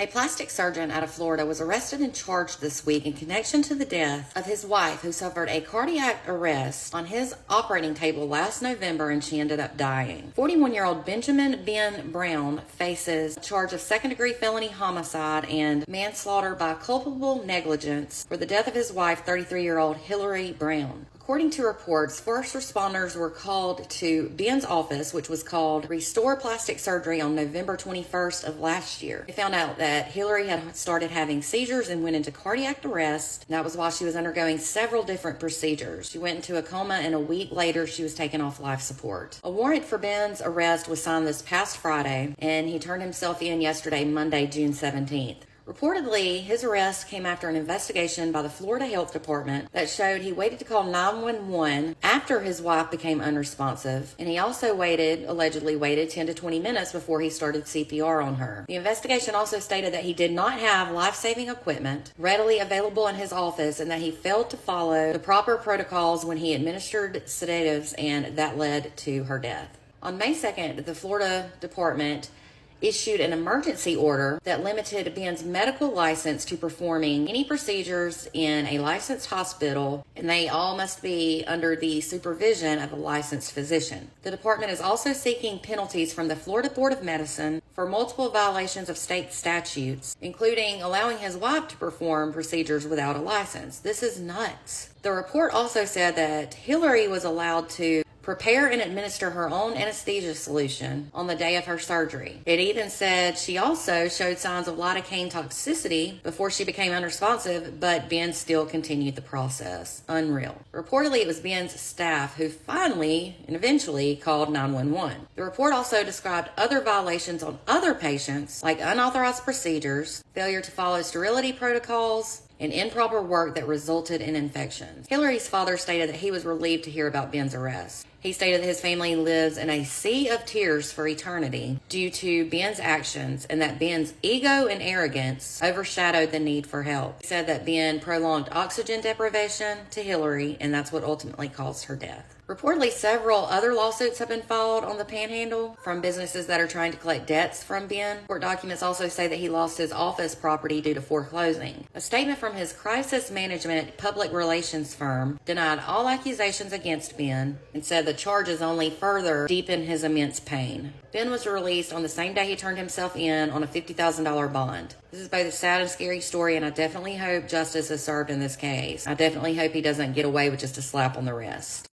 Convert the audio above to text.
A plastic surgeon out of Florida was arrested and charged this week in connection to the death of his wife, who suffered a cardiac arrest on his operating table last November, and she ended up dying. 41-year-old Benjamin Ben Brown faces a charge of second-degree felony homicide and manslaughter by culpable negligence for the death of his wife, 33-year-old Hillary Brown. According to reports, first responders were called to Ben's office, which was called Restore Plastic Surgery, on November 21st of last year. They found out that Hillary had started having seizures and went into cardiac arrest. That was while she was undergoing several different procedures. She went into a coma, and a week later she was taken off life support. A warrant for Ben's arrest was signed this past Friday, and he turned himself in yesterday, Monday, June 17th. Reportedly, his arrest came after an investigation by the Florida Health Department that showed he waited to call 911 after his wife became unresponsive, and he also allegedly waited 10 to 20 minutes before he started CPR on her. The investigation also stated that he did not have life-saving equipment readily available in his office, and that he failed to follow the proper protocols when he administered sedatives, and that led to her death. On May 2nd, the Florida Department issued an emergency order that limited Ben's medical license to performing any procedures in a licensed hospital, and they all must be under the supervision of a licensed physician. The department is also seeking penalties from the Florida Board of Medicine for multiple violations of state statutes, including allowing his wife to perform procedures without a license. This is nuts. The report also said that Hillary was allowed to prepare and administer her own anesthesia solution on the day of her surgery. It even said she also showed signs of lidocaine toxicity before she became unresponsive, but Ben still continued the process. Unreal. Reportedly, it was Ben's staff who finally and eventually called 911. The report also described other violations on other patients, like unauthorized procedures, failure to follow sterility protocols, and improper work that resulted in infections. Hillary's father stated that he was relieved to hear about Ben's arrest. He stated that his family lives in a sea of tears for eternity due to Ben's actions, and that Ben's ego and arrogance overshadowed the need for help. He said that Ben prolonged oxygen deprivation to Hillary, and that's what ultimately caused her death. Reportedly, several other lawsuits have been filed on the Panhandle from businesses that are trying to collect debts from Ben. Court documents also say that he lost his office property due to foreclosing. A statement from his crisis management public relations firm denied all accusations against Ben and said the charges only further deepen his immense pain. Ben was released on the same day he turned himself in on a $50,000 bond. This is both a sad and scary story, and I definitely hope justice is served in this case. I definitely hope he doesn't get away with just a slap on the wrist.